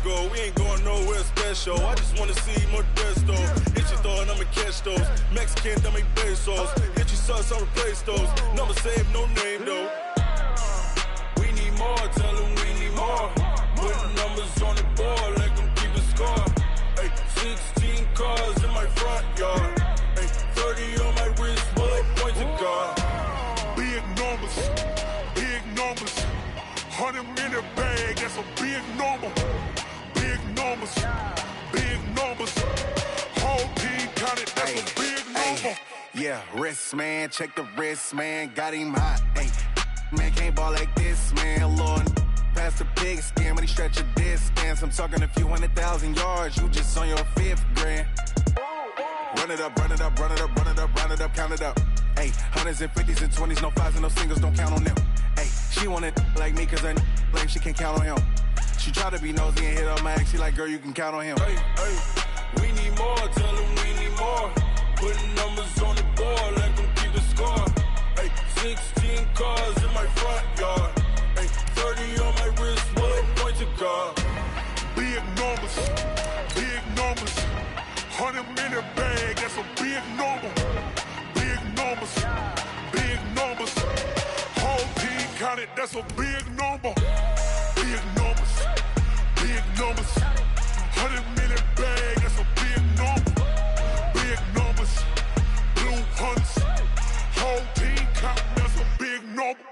go. We ain't going nowhere special. I just wanna see Modesto. Hit you throwing, I'ma catch those. Mexican, dummy pesos. Hit you sus, I'll replace those. Number save, no name though. We need more, tell them we need more. Putting numbers on the board, let them keep the score. Ay, 16 cars in my front yard. Ay, 30 on my wrist, bullet point to God. Big numbers, big numbers. 100 in the bag, that's a big number. Big numbers, big numbers. Whole team counted, that's a big number. Yeah, wrist man, check the wrist man, got him hot. Ay, man can't ball like this, man. Lord, past the big skin, but he stretch a distance. I'm talking a few 100,000 yards, you just on your 5th grand. Run it up, run it up, run it up, run it up, run it up, count it up. Ay, hundreds and 50s and 20s, no 5s and no singles, don't count on them. Ay, she want it like me, cause I like she can't count on him. She try to be nosy and hit up my ex, she like, girl, you can count on him. Hey, hey, we need more, tell them we need more. Putting numbers on the board, let them keep the score. Hey, 16 cars in my front yard. Hey, 30 on my wrist, bullet point to God. Big numbers, big numbers. 100 in the bag, that's a big number. Big numbers, big numbers. Whole team counted, that's a big number. Big numbers, big numbers. 100 in the bag, that's a big number. Big numbers, blue hunts. Whole team counting, that's a big number.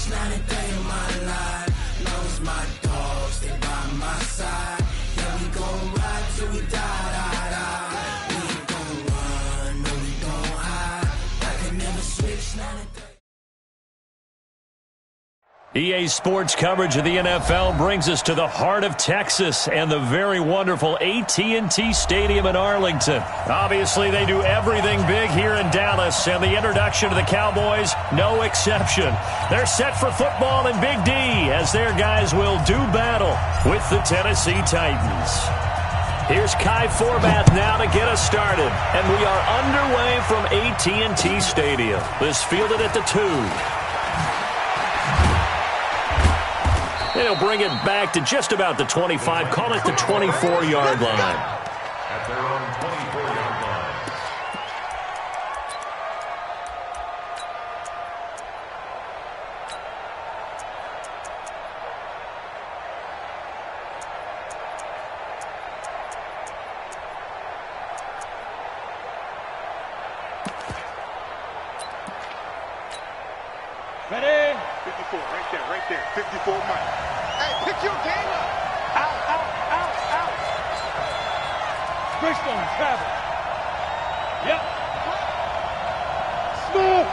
Not a day in my life. Knows my dogs, they by my side. Yeah, we gon' ride till we die, die, die. We ain't gon' run, no, we gon' hide. I can never switch, not a day. EA Sports coverage of the NFL brings us to the heart of Texas and the very wonderful AT&T Stadium in Arlington. Obviously, they do everything big here in Dallas, and the introduction to the Cowboys, no exception. They're set for football in Big D as their guys will do battle with the Tennessee Titans. Here's Kai Forbath now to get us started, and we are underway from AT&T Stadium. This fielded at the 2. They'll bring it back to just about the 25, call it the 24-yard line. At their own 24-yard line. Ready? 54, right there, 54 Mike. Hey, pick your game up. Out, out, out, out. Bridgestone, travel. Yep. Smooth.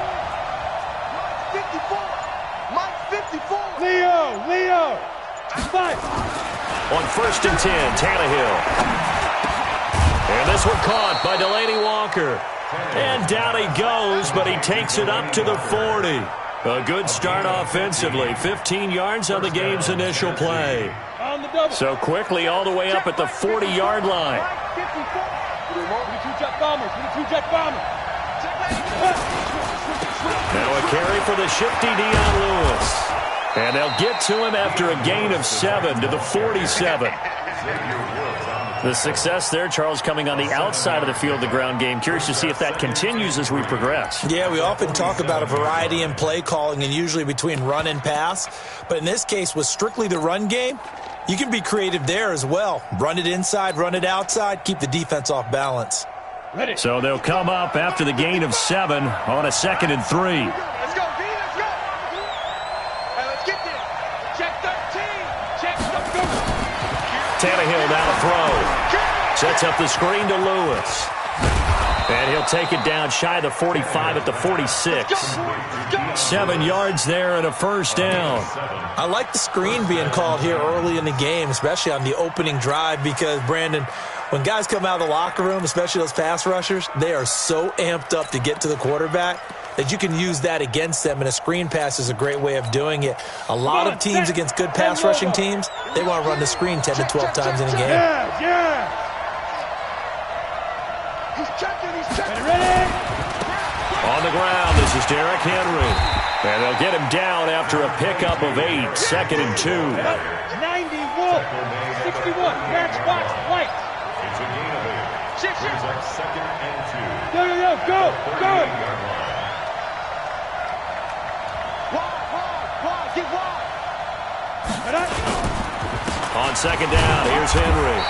Mike 54. Leo. Fight. On 1st and 10, Tannehill. And this one caught by Delaney Walker. And down he goes, but he takes it up to the 40. A good start offensively. 15 yards on the game's initial play. So quickly all the way up at the 40-yard line. Now a carry for the shifty Dion Lewis. And they'll get to him after a gain of 7 to the 47. The success there, Charles, coming on the outside of the field, the ground game. Curious to see if that continues as we progress. Yeah, we often talk about a variety in play calling and usually between run and pass. But in this case, with strictly the run game, you can be creative there as well. Run it inside, run it outside, keep the defense off balance. Ready. So they'll come up after the gain of 7 on a 2nd and 3. Let's go, D, let's go. Hey, let's get there. Check 13. Check the Tannehill down to throw. Sets up the screen to Lewis. And he'll take it down shy of the 45 at the 46. 7 yards there and a first down. I like the screen being called here early in the game, especially on the opening drive, because, Brandon, when guys come out of the locker room, especially those pass rushers, they are so amped up to get to the quarterback. that you can use that against them, and a screen pass is a great way of doing it. A lot of teams against good pass rushing teams, they want to run the screen 10 to 12 times in a game. Yeah. He's checking. Ready? On the ground, this is Derrick Henry. And they'll get him down after a pickup of 8, 2nd and 2. 90 Wolf, 61, match box, white. It's a gain of 8. Shit. Here's up 2nd and 2. Go. Wide, get wide. On 2nd down, here's Henry.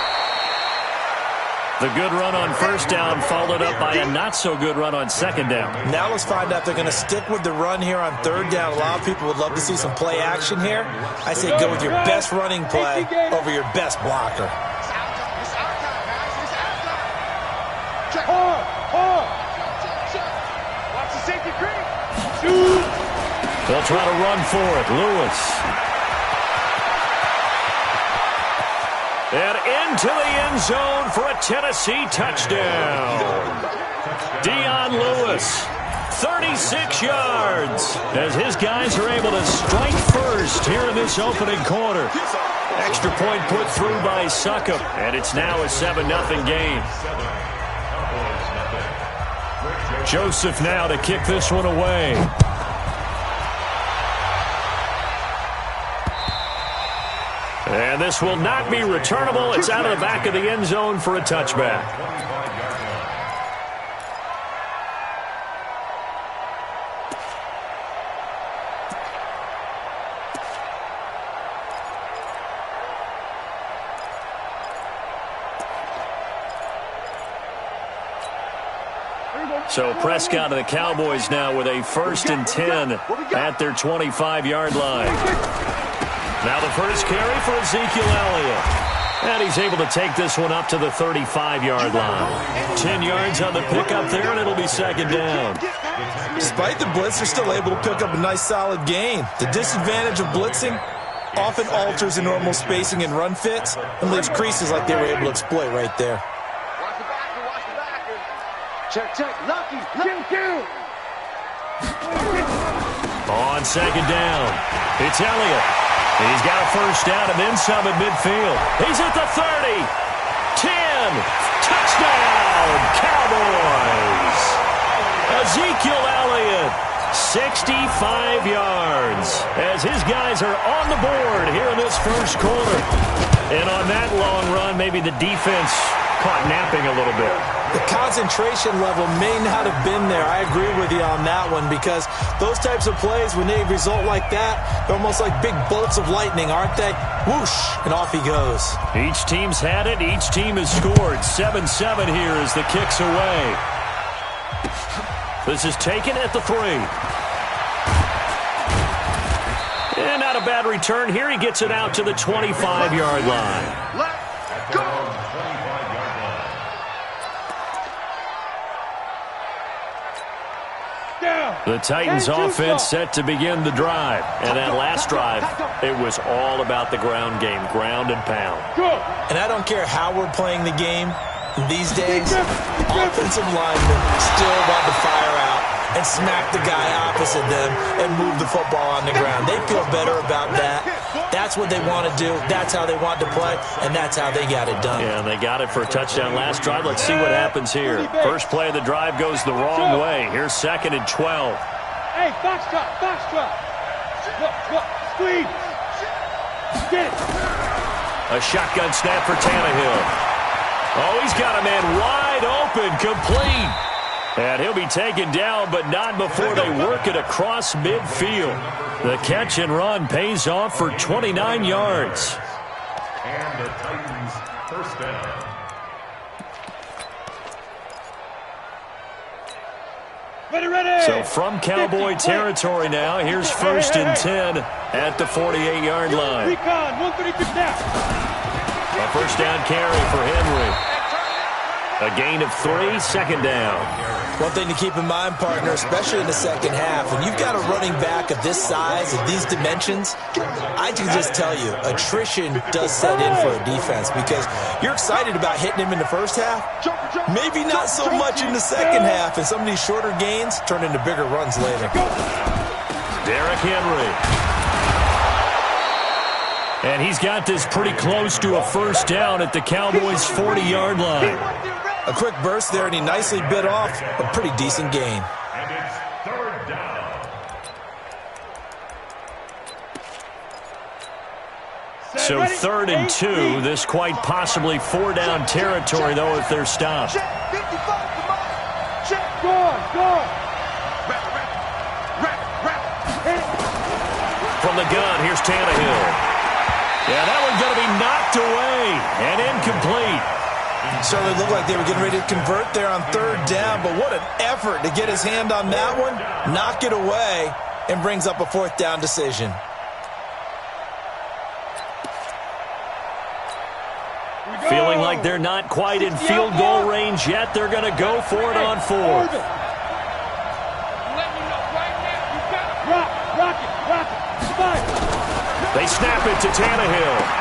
The good run on 1st down followed up by a not-so-good run on 2nd down. Now let's find out if they're going to stick with the run here on 3rd down. A lot of people would love to see some play action here. I say go with your best running play over your best blocker. Watch the safety green. They'll try to run for it. Lewis. And into the end zone for a Tennessee touchdown. Dion Lewis, 36 yards, as his guys are able to strike first here in this opening quarter. Extra point put through by Succop, and it's now a 7-0 game. Joseph now to kick this one away. And this will not be returnable. It's out of the back of the end zone for a touchback. So Prescott and the Cowboys now with a 1st and 10 at their 25-yard line. Now the first carry for Ezekiel Elliott. And he's able to take this one up to the 35-yard line. 10 yards on the pickup there, and it'll be 2nd down. Despite the blitz, they're still able to pick up a nice solid gain. The disadvantage of blitzing often alters the normal spacing and run fits and leaves creases like they were able to exploit right there. Watch the backer. Check. Lucky. On 2nd down, it's Elliott. He's got a 1st down and then some at midfield. He's at the 30. 10. Touchdown, Cowboys. Ezekiel Elliott, 65 yards, as his guys are on the board here in this first quarter. And on that long run, maybe the defense caught napping a little bit. The concentration level may not have been there. I agree with you on that one, because those types of plays, when they result like that, they're almost like big bolts of lightning, aren't they? Whoosh, and off he goes. Each team's had it. Each team has scored. 7-7 here as the kick's away. This is taken at the 3. And not a bad return here. He gets it out to the 25-yard line. Let's go. The Titans offense set to begin the drive. And that last drive, it was all about the ground game, ground and pound. And I don't care how we're playing the game these days, offensive linemen still want to fire out and smack the guy opposite them and move the football on the ground. They feel better about that. That's what they want to do. That's how they want to play, and that's how they got it done. Yeah, and they got it for a touchdown last drive. Let's see what happens here. First play of the drive goes the wrong way. Here's 2nd and 12. Hey, box drop. Look, squeeze. Get it. A shotgun snap for Tannehill. Oh, he's got a man wide open, complete. And he'll be taken down, but not before they work it across midfield. The catch and run pays off for 29 yards. And the Titans 1st down. Ready. So from Cowboy territory now, here's 1st and 10 at the 48-yard line. Recon, 132 down. A 1st down carry for Henry. A gain of 3, 2nd down. One thing to keep in mind, partner, especially in the second half, when you've got a running back of this size, of these dimensions, I can just tell you, attrition does set in for a defense because you're excited about hitting him in the first half, maybe not so much in the second half, and some of these shorter gains turn into bigger runs later. Derrick Henry. And he's got this pretty close to a first down at the Cowboys' 40-yard line. A quick burst there, and he nicely bit off a pretty decent gain. And it's third down. So 3rd and 2. This quite possibly 4-down territory, though, if they're stopped. Check, 55, come on. Check, go on. Wrap. From the gun, here's Tannehill. Yeah, that one's going to be knocked away and incomplete. Certainly looked like they were getting ready to convert there on 3rd down, but what an effort to get his hand on that one, knock it away, and brings up a 4th down decision. Feeling like they're not quite in field goal range yet. They're going to go for it on 4th. They snap it to Tannehill.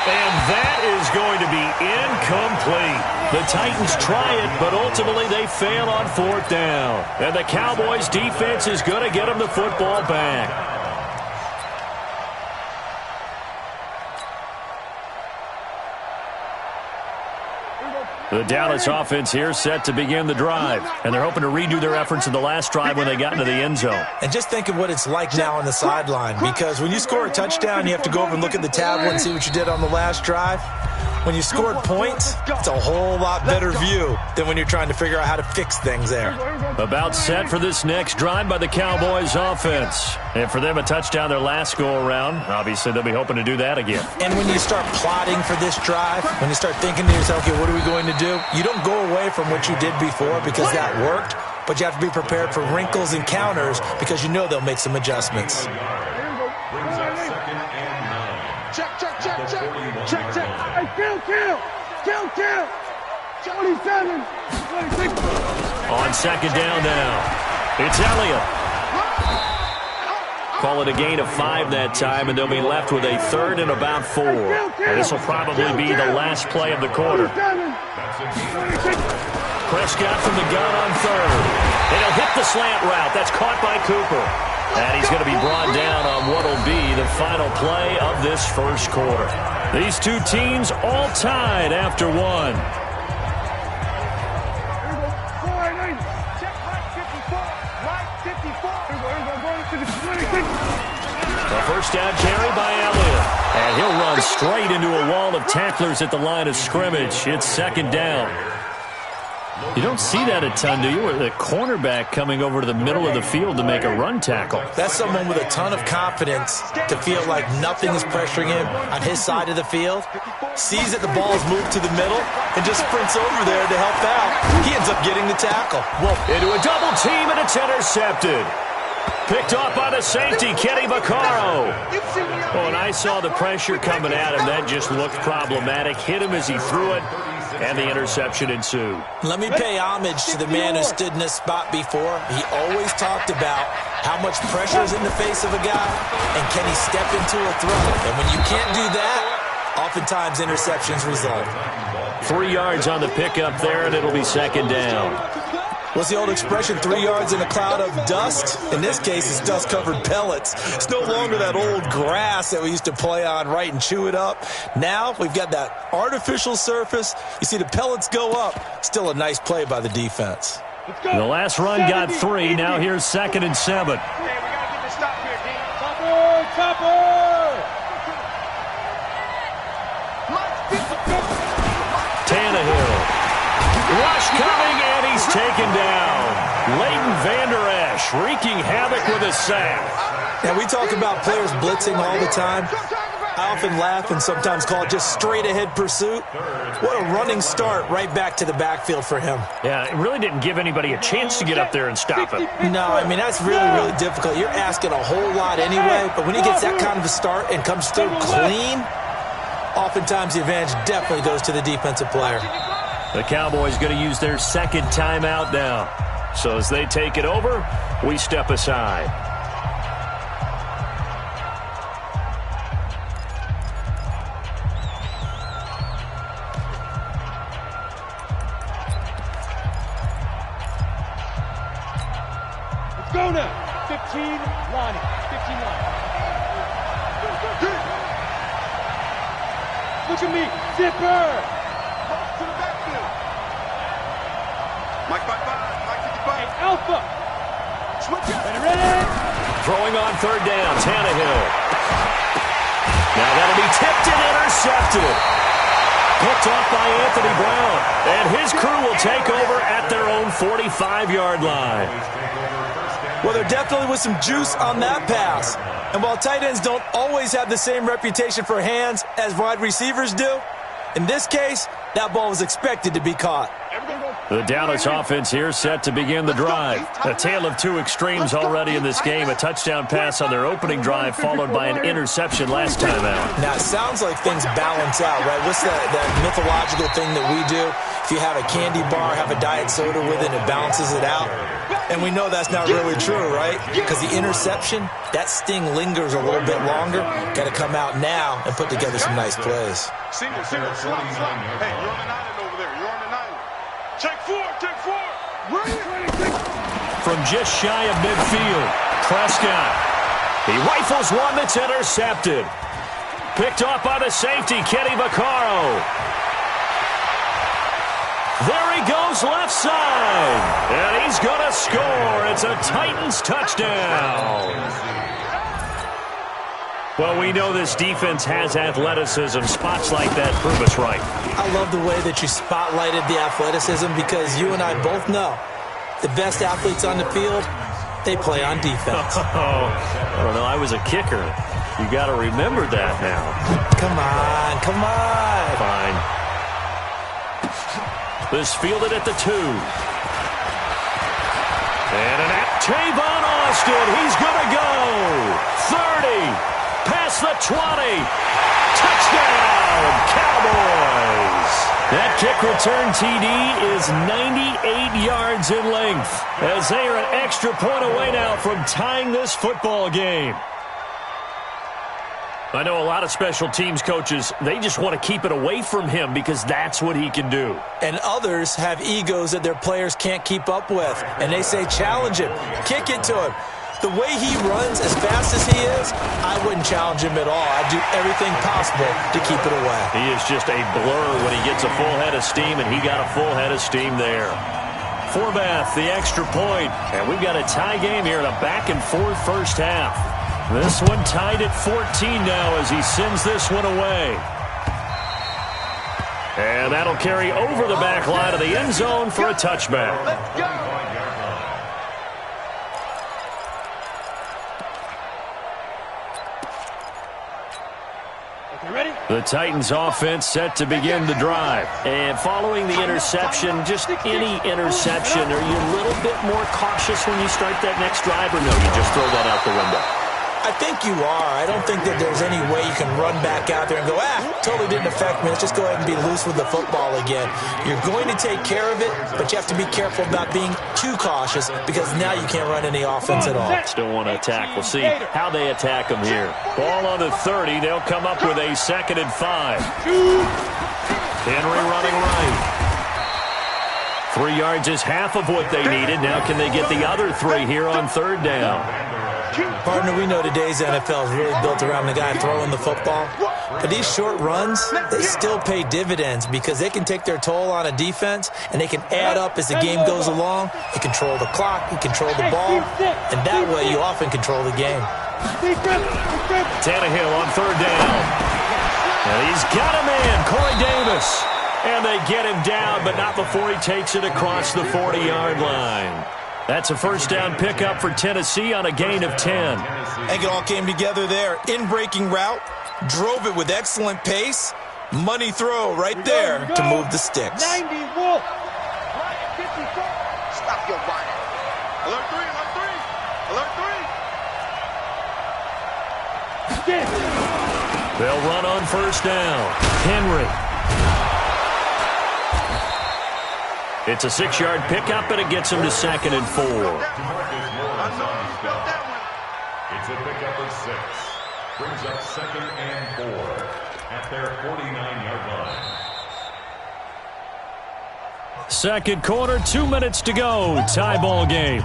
And that is going to be incomplete. The Titans try it, but ultimately they fail on 4th down. And the Cowboys defense is going to get them the football back. The Dallas offense here set to begin the drive. And they're hoping to redo their efforts in the last drive when they got into the end zone. And just think of what it's like now on the sideline, because when you score a touchdown, you have to go over and look at the tablet and see what you did on the last drive. When you scored points, it's a whole lot better view than when you're trying to figure out how to fix things there. About set for this next drive by the Cowboys offense. And for them, a touchdown their last go-around. Obviously, they'll be hoping to do that again. And when you start plotting for this drive, when you start thinking to yourself, okay, what are we going to do? You don't go away from what you did before because that worked, but you have to be prepared for wrinkles and counters because you know they'll make some adjustments. Brings up 2nd and 9. Check. Hey, kill. 27, 26. On 2nd down now, it's Elliott. Call it a gain of 5 that time, and they'll be left with a 3rd and about 4. And this will probably be the last play of the quarter. Prescott from the gun on 3rd. And he'll hit the slant route. That's caught by Cooper. And he's going to be brought down on what will be the final play of this first quarter. These two teams all tied after 1. A first down carry by Elliott. And he'll run straight into a wall of tacklers at the line of scrimmage. It's 2nd down. You don't see that a ton, do you? With a cornerback coming over to the middle of the field to make a run tackle. That's someone with a ton of confidence to feel like nothing is pressuring him on his side of the field. Sees that the ball's moved to the middle and just sprints over there to help out. He ends up getting the tackle. Into a double team, and it's intercepted. Picked off by the safety, Kenny Vaccaro. Oh, and I saw the pressure coming at him. That just looked problematic. Hit him as he threw it, and the interception ensued. Let me pay homage to the man who stood in this spot before. He always talked about how much pressure is in the face of a guy, and can he step into a throw. And when you can't do that, oftentimes interceptions result. 3 yards on the pickup there, and it'll be 2nd down. What's the old expression, 3 yards in a cloud of dust? In this case, it's dust-covered pellets. It's no longer that old grass that we used to play on, right, and chew it up. Now we've got that artificial surface. You see the pellets go up. Still a nice play by the defense. The last run got 3. Now here's 2nd and 7. Okay, we got to get this stop here, D. Chopper! Tannehill. Rush coming, and he's taken down. Leighton Vander Esch wreaking havoc with a sack. Now, we talk about players blitzing all the time. I often laugh and sometimes call it just straight-ahead pursuit. What a running start right back to the backfield for him. Yeah, it really didn't give anybody a chance to get up there and stop him. No, I mean, that's really, really difficult. You're asking a whole lot anyway, but when he gets that kind of a start and comes through clean, oftentimes the advantage definitely goes to the defensive player. The Cowboys going to use their 2nd timeout now. So as they take it over, we step aside. Let's go now. 15 lining. 15 lining. Look at me. Zipper. Cross to the backfield. Mike 55. Mike 55. Hey, Alpha. Switch it. Ready? Throwing on third down, Tannehill. Now that'll be tipped and intercepted. Picked off by Anthony Brown. And his crew will take over at their own 45-yard line. Well, there definitely was some juice on that pass. And while tight ends don't always have the same reputation for hands as wide receivers do, in this case, that ball was expected to be caught. The Dallas offense here set to begin the drive. A tale of two extremes already in this game. A touchdown pass on their opening drive followed by an interception last time out. Now, it sounds like things balance out, right? What's that mythological thing that we do? If you have a candy bar, have a diet soda with it, it balances it out. And we know that's not really true, right? Because the interception, that sting lingers a little bit longer. Got to come out now and put together some nice plays. Single, slot. Hey, you're on the island over there. You're on the island. Check four. From just shy of midfield, Prescott. He rifles one that's intercepted. Picked off by the safety, Kenny Vaccaro. There he goes left side. And he's going to score. It's a Titans touchdown. Well, we know this defense has athleticism. Spots like that prove us right. I love the way that you spotlighted the athleticism because you and I both know the best athletes on the field, they play on defense. Oh, I don't know. I was a kicker. You got to remember that now. Come on. Fine. This fielded at the 2. And an Tavon Austin. He's going to go. 30. Past the 20. Touchdown, Cowboys. That kick return TD is 98 yards in length as they are an extra point away now from tying this football game. I know a lot of special teams coaches, they just want to keep it away from him because that's what he can do. And others have egos that their players can't keep up with. And they say, challenge him, kick it to him. The way he runs as fast as he is, I wouldn't challenge him at all. I'd do everything possible to keep it away. He is just a blur when he gets a full head of steam, and he got a full head of steam there. Forbath, the extra point, and we've got a tie game here in a back-and-forth first half. This one tied at 14 now as he sends this one away. And that'll carry over the back line of the end zone for a touchback. Let's go. The Titans offense set to begin the drive. And following the interception, just any interception, are you a little bit more cautious when you start that next drive, or no, you just throw that out the window? I think you are. I don't think that there's any way you can run back out there and go, totally didn't affect me. Let's just go ahead and be loose with the football again. You're going to take care of it, but you have to be careful about being too cautious because now you can't run any offense at all. Still want to attack. We'll see how they attack them here. Ball on the 30. They'll come up with a 2nd and 5. Henry running right. 3 yards is half of what they needed. Now can they get the other 3 here on 3rd down? Partner, we know today's NFL is really built around the guy throwing the football. But these short runs, they still pay dividends because they can take their toll on a defense and they can add up as the game goes along. You control the clock, you control the ball, and that way you often control the game. Tannehill on 3rd down. And he's got him in, Corey Davis. And they get him down, but not before he takes it across the 40-yard line. That's a first down pickup for Tennessee on a gain of 10. I think it all came together there. In-breaking route, drove it with excellent pace. Money throw right there to move the sticks. 90 Wolf. Stop your whining. Alert 3. They'll run on first down. Henry. It's a 6-yard pickup, and it gets him to 2nd and 4. It's a pickup of 6. Brings up 2nd and 4 at their 49-yard line. Second quarter, 2 minutes to go. Tie ball game.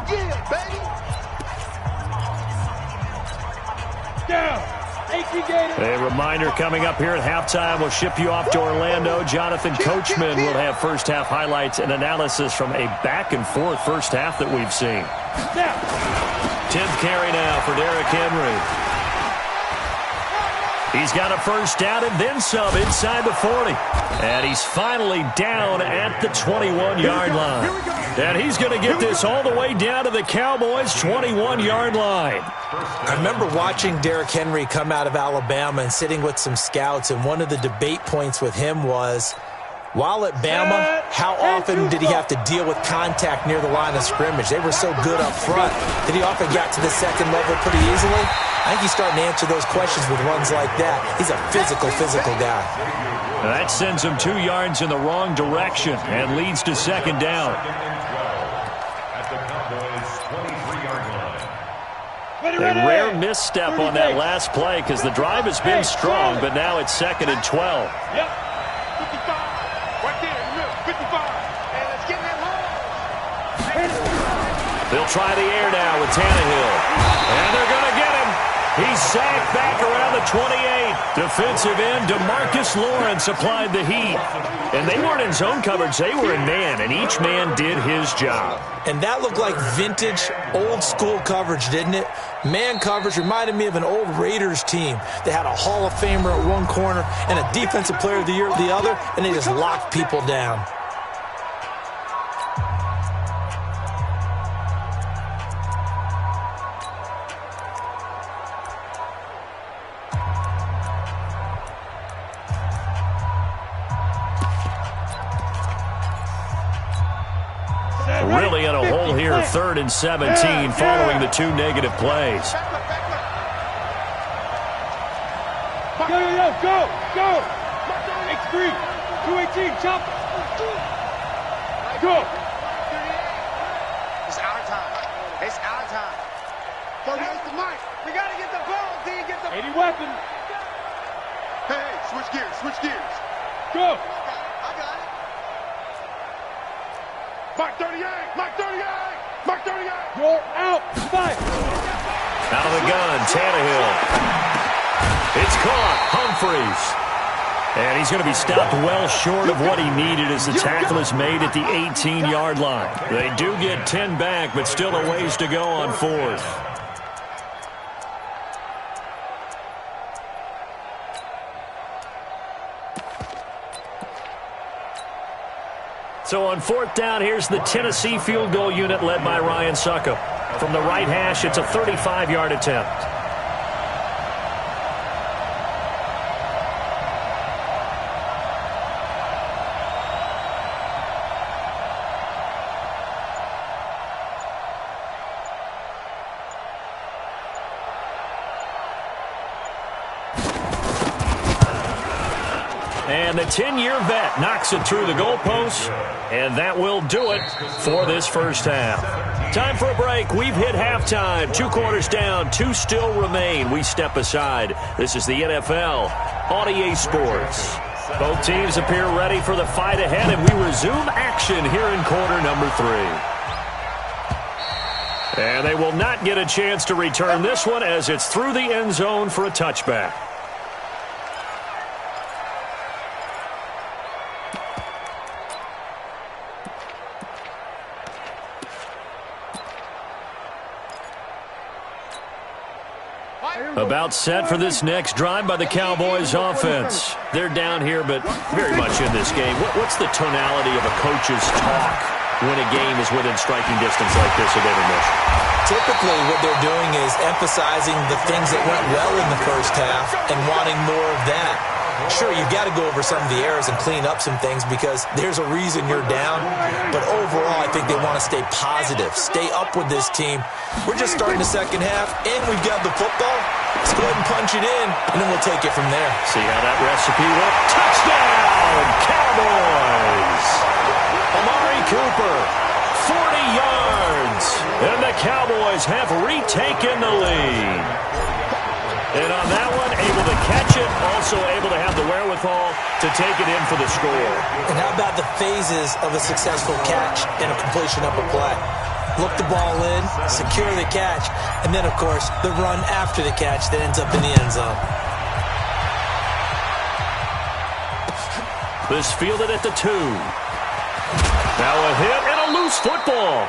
A reminder coming up here at halftime. We'll ship you off to Orlando. Jonathan Coachman will have first-half highlights and analysis from a back-and-forth first half that we've seen. 10th carry now for Derrick Henry. He's got a first down and then some inside the 40. And he's finally down at the 21-yard line. And he's going to get this all the way down to the Cowboys' 21-yard line. I remember watching Derrick Henry come out of Alabama and sitting with some scouts, and one of the debate points with him was, while at Bama, how often did he have to deal with contact near the line of scrimmage? They were so good up front that he often got to the second level pretty easily. I think he's starting to answer those questions with runs like that. He's a physical guy. That sends him 2 yards in the wrong direction and leads to second down. At the Cowboys' 23-yard line. A rare misstep on that last play because the drive has been strong, but now it's 2nd and 12. Yep. 55. Right there in the middle. 55. And let's get that home. They'll try the air now with Tannehill. And they're going to get him. He's sacked back around the 28. Defensive end DeMarcus Lawrence applied the heat. And they weren't in zone coverage. They were in man, and each man did his job. And that looked like vintage, old-school coverage, didn't it? Man coverage reminded me of an old Raiders team. They had a Hall of Famer at one corner and a Defensive Player of the Year at the other, and they just locked people down. Really in a hole here, 3rd and 17 following the 2 negative plays. Go! X3, 218, chop. Go! It's our time. It's our time. Where's the mic? We got to get the ball until you get the... 80 weapon. Hey, switch gears. Go! I got it. Mark 38! You're out! Fight! Out of the gun, Tannehill. It's caught, Humphreys. And he's going to be stopped well short of what he needed as the tackle is made at the 18-yard line. They do get 10 back, but still a ways to go on 4th. So on 4th down, here's the Tennessee field goal unit led by Ryan Succop. From the right hash, it's a 35-yard attempt. And the 10-year vet knocks it through the goalpost, and that will do it for this first half. Time for a break. We've hit halftime. 2 quarters down, 2 still remain. We step aside. This is the NFL on EA Sports. Both teams appear ready for the fight ahead, and we resume action here in quarter number 3. And they will not get a chance to return this one as it's through the end zone for a touchback. About set for this next drive by the Cowboys offense. They're down here, but very much in this game. What's the tonality of a coach's talk when a game is within striking distance like this of intermission? Typically, what they're doing is emphasizing the things that went well in the first half and wanting more of that. Sure, you've got to go over some of the errors and clean up some things because there's a reason you're down. But overall, I think they want to stay positive, stay up with this team. We're just starting the second half, and we've got the football. Let's go ahead and punch it in, and then we'll take it from there. See how that recipe went. Touchdown, Cowboys! Amari Cooper, 40 yards. And the Cowboys have retaken the lead. And on that one, able to catch it, also able to have the wherewithal to take it in for the score. And how about the phases of a successful catch and a completion of a play? Look the ball in, secure the catch, and then, of course, the run after the catch that ends up in the end zone. This fielded at the 2. Now a hit and a loose football.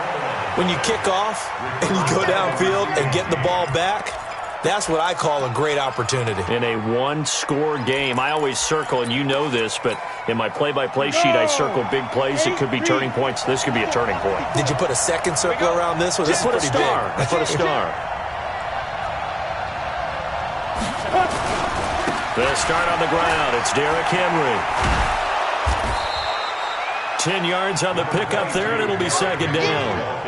When you kick off and you go downfield and get the ball back, that's what I call a great opportunity. In a one-score game, I always circle, and you know this, but in my play-by-play sheet, I circle big plays. It could be turning points. This could be a turning point. Did you put a second circle around this one? This is pretty big. I put a star. The start on the ground. It's Derrick Henry. 10 yards on the pickup there, and it'll be second down.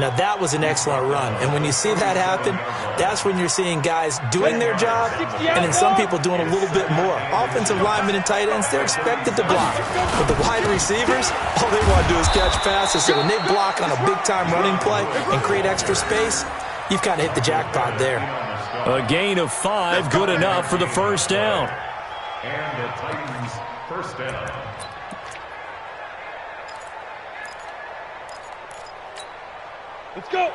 Now, that was an excellent run. And when you see that happen, that's when you're seeing guys doing their job and then some people doing a little bit more. Offensive linemen and tight ends, they're expected to block. But the wide receivers, all they want to do is catch passes. So when they block on a big-time running play and create extra space, you've kind of hit the jackpot there. A gain of 5, good enough for the first down. And the Titans' first down. Let's go.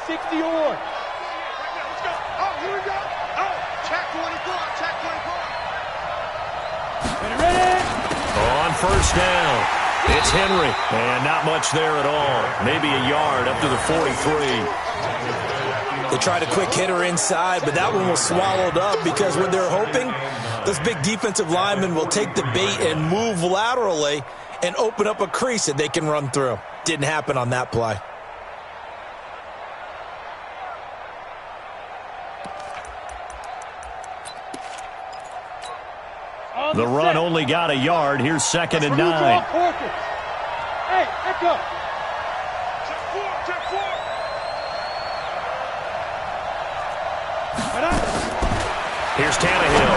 60 on. Let's go. Oh, here we go. Oh, check 24. Check 24. Ready? On first down, it's Henry. And not much there at all. Maybe a yard up to the 43. They tried a quick hitter inside, but that one was swallowed up because what they're hoping, those big defensive linemen will take the bait and move laterally and open up a crease that they can run through. Didn't happen on that play. The run only got a yard. Here's second and 9. Hey, let's go. Check 4. Here's Tannehill.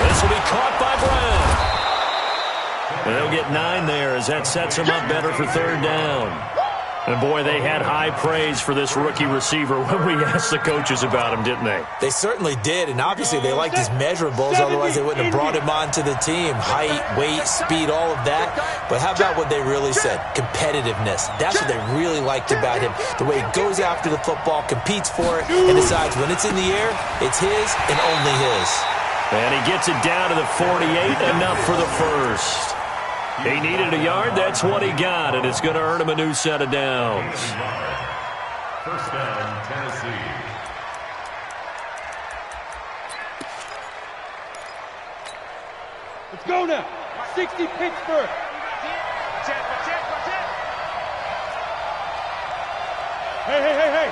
This will be caught by Brown. And they'll get 9 there as that sets them up better for third down. And, boy, they had high praise for this rookie receiver when we asked the coaches about him, didn't they? They certainly did, and obviously they liked his measurables, otherwise they wouldn't have brought him onto the team. Height, weight, speed, all of that. But how about what they really said? Competitiveness. That's what they really liked about him. The way he goes after the football, competes for it, and decides when it's in the air, it's his and only his. And he gets it down to the 48, enough for the first. He needed a yard. That's what he got, and it's going to earn him a new set of downs. First down, Tennessee. Let's go now. 60 Pittsburgh. Hey.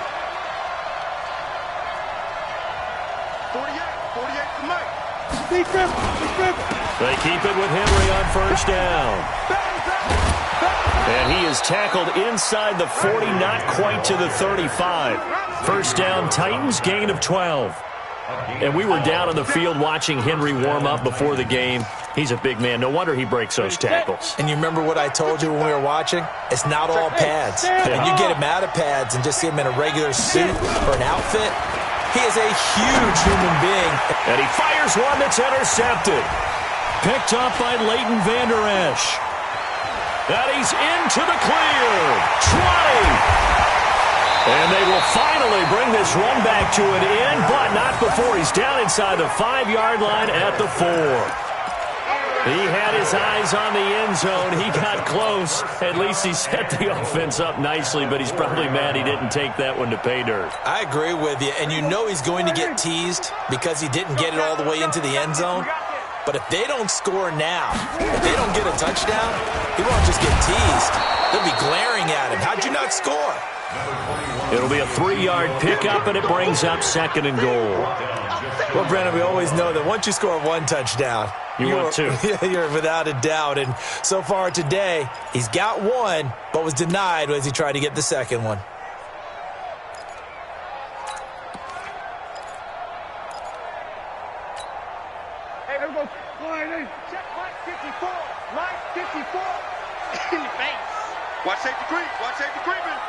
48 for Mike. Big Ripper. They keep it with Henry on first down. And he is tackled inside the 40, not quite to the 35. First down, Titans, gain of 12. And we were down on the field watching Henry warm up before the game. He's a big man. No wonder he breaks those tackles. And you remember what I told you when we were watching? It's not all pads. When you get him out of pads and just see him in a regular suit or an outfit, he is a huge human being. And he fires one that's intercepted. Picked up by Leighton Vander Esch. And he's into the clear. 20. And they will finally bring this run back to an end, but not before he's down inside the 5-yard line at the 4. He had his eyes on the end zone. He got close. At least he set the offense up nicely, but he's probably mad he didn't take that one to pay dirt. I agree with you, and you know he's going to get teased because he didn't get it all the way into the end zone. But if they don't score now, if they don't get a touchdown, he won't just get teased. They'll be glaring at him. How'd you not score? It'll be a 3-yard pickup, and it brings up second and goal. Well, Brennan, we always know that once you score one touchdown, you're without a doubt. And so far today, he's got one, but was denied as he tried to get the second one. Hey, everyone, line in. Check Mike 54. Mike 54. In your face. Watch safety creep. Watch safety creeping.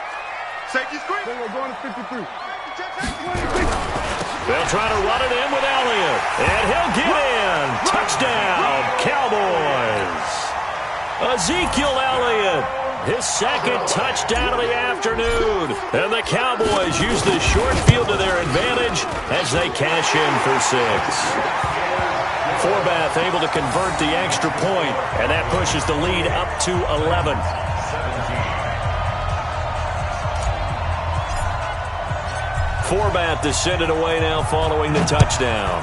Safety's creeping. We're going to 53. They'll try to run it in with Elliott. And he'll get in. Touchdown, Cowboys. Ezekiel Elliott, his second touchdown of the afternoon. And the Cowboys use the short field to their advantage as they cash in for 6. Forbath able to convert the extra point, and that pushes the lead up to 11. Forbath to send it away now following the touchdown.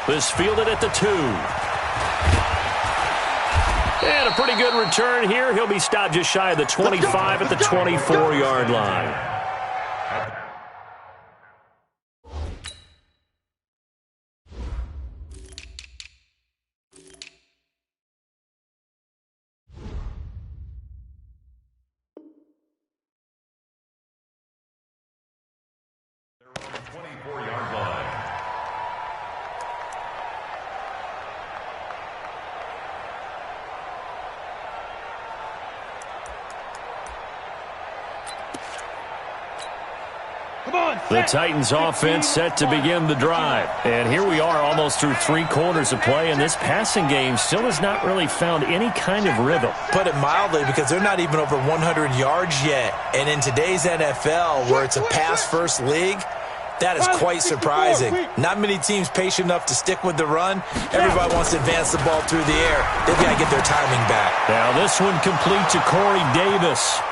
This fielded at the 2. And a pretty good return here. He'll be stopped just shy of the 25 at the 24-yard line. The Titans offense set to begin the drive. And here we are almost through 3 quarters of play, and this passing game still has not really found any kind of rhythm. Put it mildly, because they're not even over 100 yards yet. And in today's NFL, where it's a pass-first league, that is quite surprising. Not many teams patient enough to stick with the run. Everybody wants to advance the ball through the air. They've got to get their timing back. Now this one complete to Corey Davis.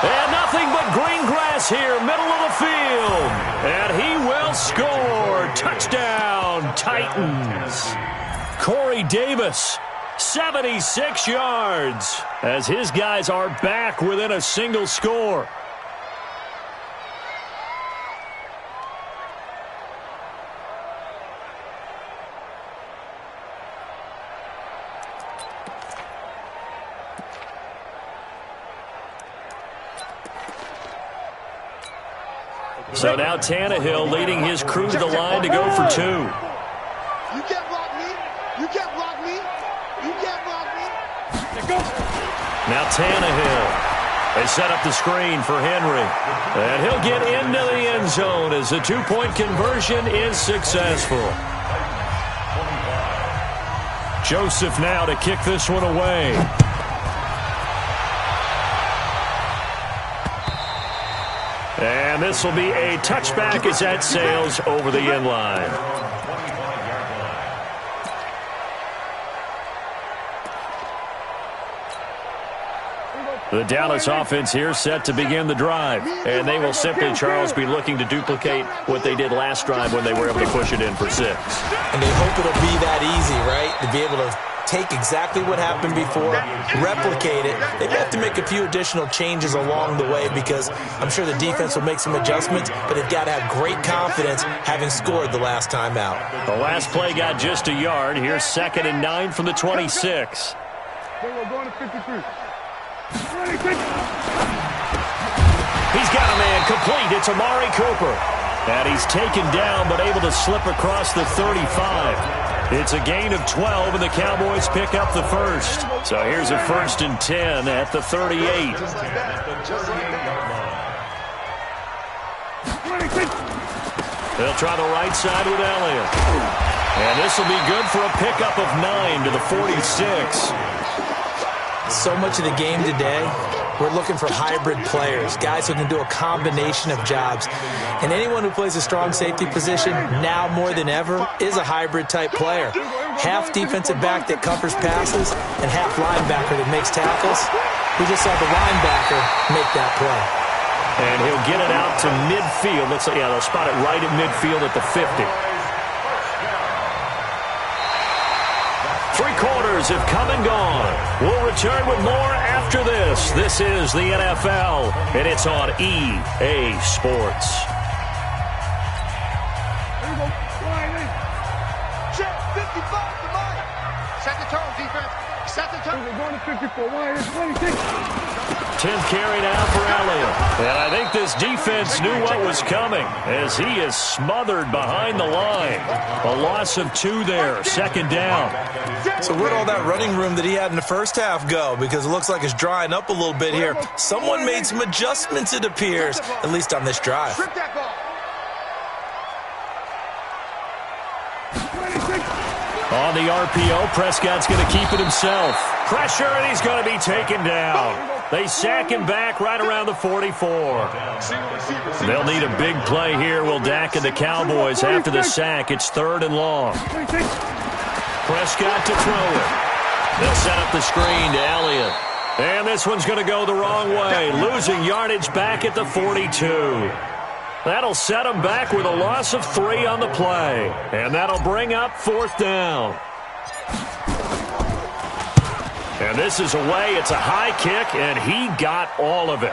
And nothing but green grass here, middle of the field. And he will score. Touchdown, Titans. Corey Davis, 76 yards, as his guys are back within a single score. So now Tannehill leading his crew to the line to go for 2. You can't block me. You can't block me. You can't block me. Now Tannehill. They set up the screen for Henry. And he'll get into the end zone as the 2-point conversion is successful. Joseph now to kick this one away. And this will be a touchback as that sails over the end line. The Dallas offense here set to begin the drive. And they will simply, Charles, be looking to duplicate what they did last drive when they were able to push it in for 6. And they hope it'll be that easy, right? To be able to take exactly what happened before, replicate it. They have to make a few additional changes along the way because I'm sure the defense will make some adjustments, but they've got to have great confidence having scored the last time out. The last play got just a yard. Here's 2nd and 9 from the 26. We're going to 53. He's got a man complete. It's Amari Cooper. And he's taken down but able to slip across the 35. It's a gain of 12, and the Cowboys pick up the first. So here's a 1st and 10 at the 38. They'll try the right side with Elliott. And this will be good for a pickup of 9 to the 46. So much of the game today, we're looking for hybrid players, guys who can do a combination of jobs. And anyone who plays a strong safety position, now more than ever, is a hybrid-type player. Half defensive back that covers passes and half linebacker that makes tackles. We just saw the linebacker make that play. And he'll get it out to midfield. Let's say, yeah, they'll spot it right at midfield at the 50. 3 quarters have come and gone. We'll return with more after this. This is the NFL, and it's on EA Sports. Check 55 to Mike. Set the tone, defense. Set the time. We're going to 54. 26. 10th carry now for Elliott. And I think this defense knew what was coming as he is smothered behind the line. A loss of 2 there, second down. So where'd all that running room that he had in the first half go? Because it looks like it's drying up a little bit here. Someone made some adjustments, it appears, at least on this drive. Strip that ball. On the RPO, Prescott's going to keep it himself. Pressure, and he's going to be taken down. They sack him back right around the 44. They'll need a big play here, will Dak and the Cowboys after the sack. It's 3rd and long. Prescott to throw it. They'll set up the screen to Elliott. And this one's going to go the wrong way, losing yardage back at the 42. That'll set them back with a loss of 3 on the play. And that'll bring up 4th down. And this is away. It's a high kick, and he got all of it.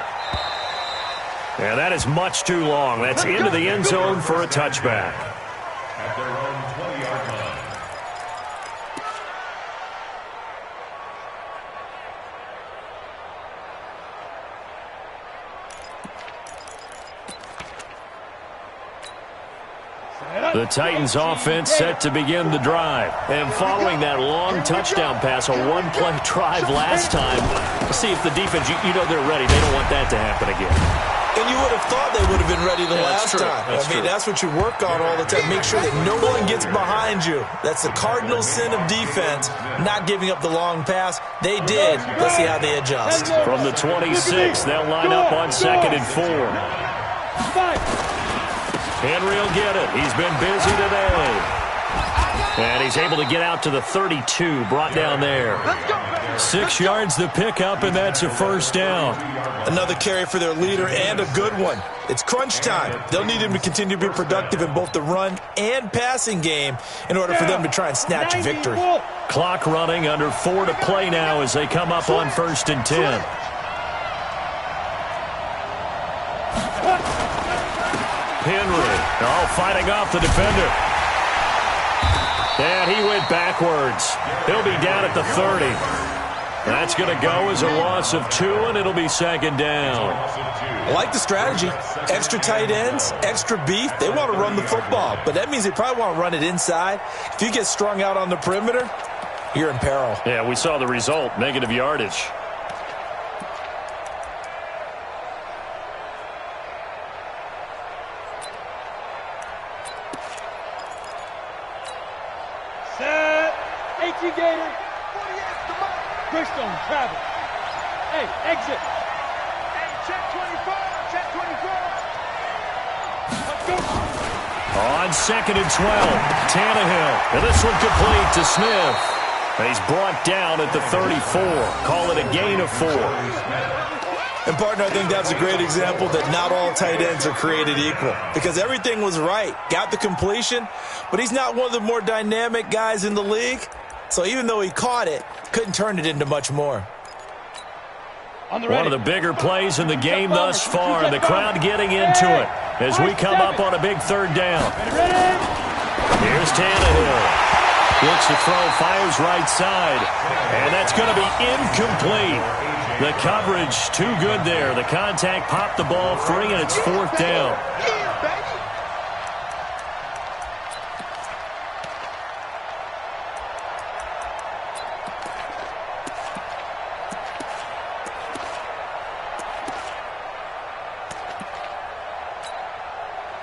And that is much too long. That's into the end zone for a touchback. At their own 20-yard line. The Titans offense set to begin the drive. And following that long touchdown pass, a one-play drive last time, let's see if the defense, you know they're ready. They don't want that to happen again. And you would have thought they would have been ready the last time. That's what you work on all the time. Make sure that no one gets behind you. That's the cardinal sin of defense, not giving up the long pass. They did. Let's see how they adjust. From the 26, they'll line up on 2nd and 4. Henry will get it. He's been busy today. And he's able to get out to the 32, brought down there. 6 yards the pickup, and that's a 1st down. Another carry for their leader, and a good one. It's crunch time. They'll need him to continue to be productive in both the run and passing game in order for them to try and snatch a victory. Clock running, under 4 to play now as they come up on 1st and 10. Henry, fighting off the defender. And he went backwards. He'll be down at the 30. That's going to go as a loss of 2, and it'll be 2nd down. I like the strategy. Extra tight ends, extra beef. They want to run the football, but that means they probably want to run it inside. If you get strung out on the perimeter, you're in peril. Yeah, we saw the result, negative yardage. Gator. Push on travel. Hey, exit. Hey, check 24. Check 24. Let's go. On 2nd and 12, Tannehill. And this one complete to Smith. And he's brought down at the 34. Call it a gain of 4. And, partner, I think that's a great example that not all tight ends are created equal. Because everything was right. Got the completion, but he's not one of the more dynamic guys in the league. So even though he caught it, couldn't turn it into much more. One of the bigger plays in the game thus far, and the crowd getting into it as we come up on a big 3rd down. Here's Tannehill. Looks to throw, fires right side, and that's going to be incomplete. The coverage too good there. The contact popped the ball free, and it's 4th down.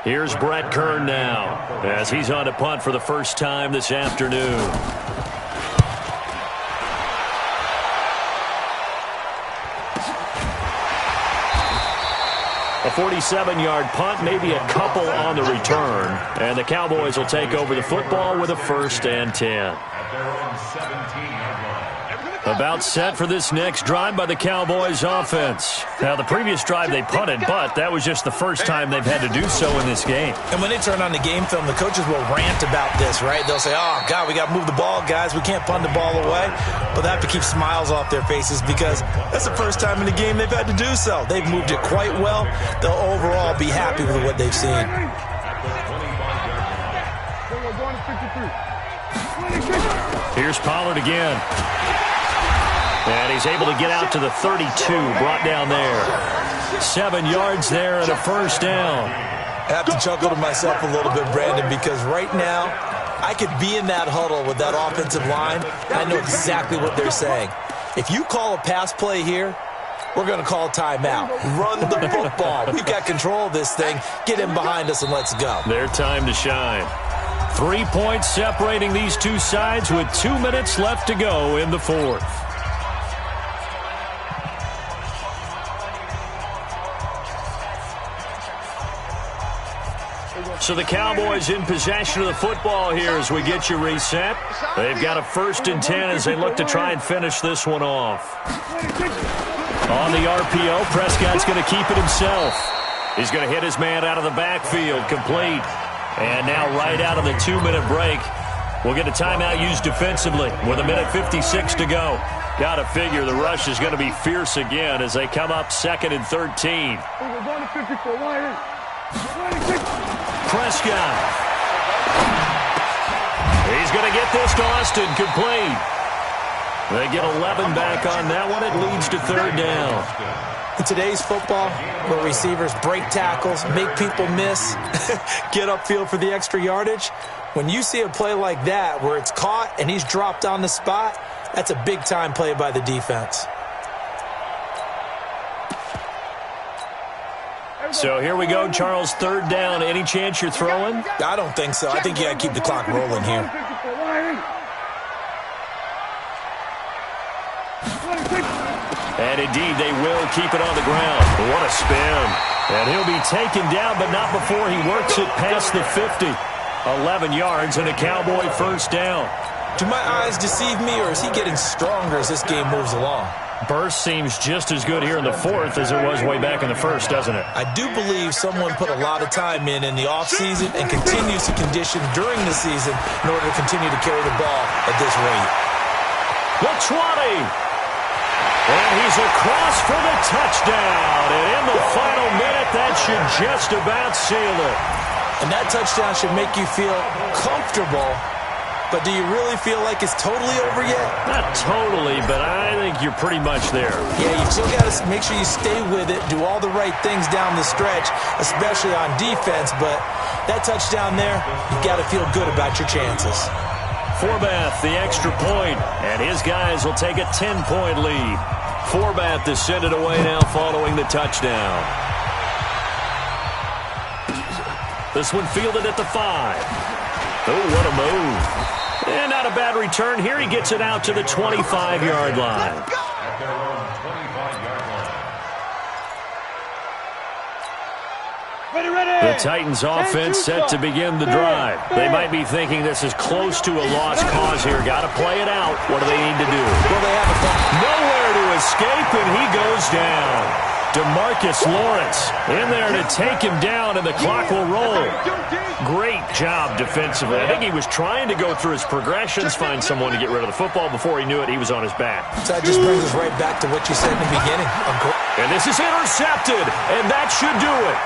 Here's Brett Kern now as he's on to punt for the first time this afternoon. A 47-yard punt, maybe a couple on the return. And the Cowboys will take over the football with a 1st and 10. About set for this next drive by the Cowboys offense. Now, the previous drive they punted, but that was just the first time they've had to do so in this game. And when they turn on the game film, the coaches will rant about this, right? They'll say, oh, God, we got to move the ball, guys. We can't punt the ball away. But they have to keep smiles off their faces because that's the first time in the game they've had to do so. They've moved it quite well. They'll overall be happy with what they've seen. Here's Pollard again. And he's able to get out to the 32, brought down there. 7 yards there and a first down. I have to chuckle to myself a little bit, Brandon, because right now I could be in that huddle with that offensive line, and I know exactly what they're saying. If you call a pass play here, we're going to call timeout. Run the football. We've got control of this thing. Get him behind us and let's go. Their time to shine. 3 points separating these two sides with 2 minutes left to go in the fourth. So the Cowboys in possession of the football here as we get you reset. They've got a 1st and 10 as they look to try and finish this one off. On the RPO, Prescott's going to keep it himself. He's going to hit his man out of the backfield, complete. And now right out of the 2-minute break, we'll get a timeout used defensively with 1:56 to go. Got to figure the rush is going to be fierce again as they come up 2nd and 13. Prescott. He's going to get this to Austin, complete. They get 11 back on that one. It leads to 3rd down. In today's football, where receivers break tackles, make people miss, get upfield for the extra yardage, when you see a play like that where it's caught and he's dropped on the spot, that's a big-time play by the defense. So here we go, Charles, 3rd down. Any chance you're throwing? I don't think so. I think you got to keep the clock rolling here. And indeed, they will keep it on the ground. What a spin. And he'll be taken down, but not before he works it past the 50. 11 yards and a Cowboy 1st down. Do my eyes deceive me, or is he getting stronger as this game moves along? Burst seems just as good here in the 4th as it was way back in the 1st, doesn't it? I do believe someone put a lot of time in the offseason and continues to condition during the season in order to continue to carry the ball at this rate. The 20. And he's across for the touchdown. And in the final minute, that should just about seal it. And that touchdown should make you feel comfortable. But do you really feel like it's totally over yet? Not totally, but I think you're pretty much there. Yeah, you've still got to make sure you stay with it, do all the right things down the stretch, especially on defense. But that touchdown there, you've got to feel good about your chances. Forbath, the extra point, and his guys will take a 10-point lead. Forbath to send it away now following the touchdown. This one fielded at the 5. Oh, what a move. And not a bad return here. He gets it out to the 25-yard line. At their own 25-yard line. The Titans offense set to begin the drive. They might be thinking this is close to a lost cause here. Got to play it out. What do they need to do? Well, they have nowhere to escape, and he goes down. DeMarcus Lawrence in there to take him down, and the clock will roll. Great job defensively. I think he was trying to go through his progressions, find someone to get rid of the football. Before he knew it, he was on his back. So that just brings us right back to what you said in the beginning. And this is intercepted, and that should do it.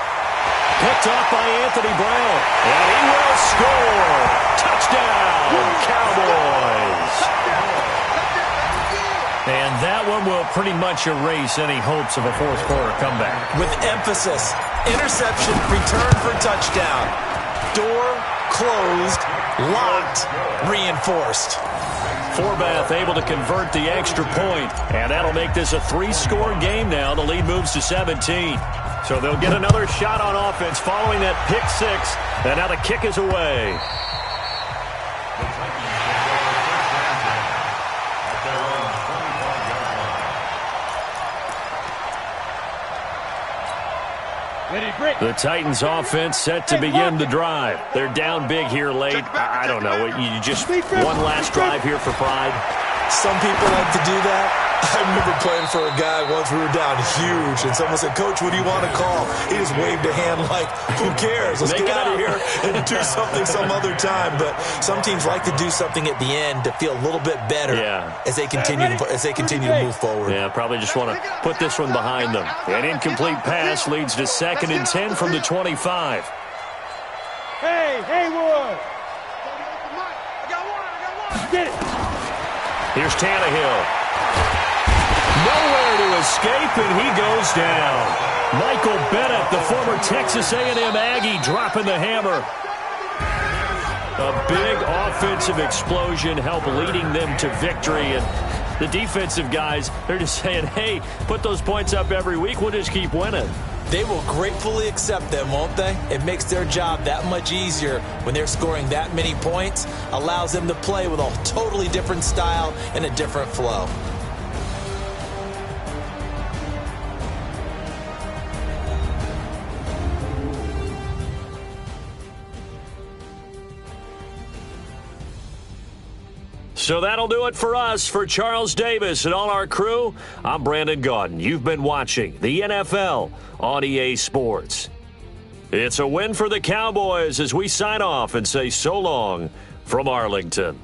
Picked off by Anthony Brown, and he will score. Touchdown, Cowboys. And that one will pretty much erase any hopes of a fourth-quarter comeback. With emphasis, interception, return for touchdown. Door closed, locked, reinforced. Forbath able to convert the extra point, and that'll make this a 3-score game now. The lead moves to 17. So they'll get another shot on offense following that pick 6, and now the kick is away. The Titans offense set to begin the drive. They're down big here late. I don't know. You just one last drive here for pride. Some people like to do that. I remember playing for a guy once. We were down huge, and someone said, "Coach, what do you want to call?" He just waved a hand like, "Who cares? Let's get out of here and do something some other time." But some teams like to do something at the end to feel a little bit better as they continue to move forward. Yeah, probably just want to put this one behind them. An incomplete pass leads to 2nd and 10 from the 25. Hey, Haywood! I got one! Get it! Here's Tannehill. nowhere to escape, and he goes down. Michael Bennett, the former Texas A&M Aggie, dropping the hammer. A big offensive explosion helped leading them to victory. And the defensive guys, they're just saying, hey, put those points up every week. We'll just keep winning. They will gratefully accept them, won't they? It makes their job that much easier when they're scoring that many points. Allows them to play with a totally different style and a different flow. So that'll do it for us. For Charles Davis and all our crew, I'm Brandon Gaudin. You've been watching the NFL on EA Sports. It's a win for the Cowboys as we sign off and say so long from Arlington.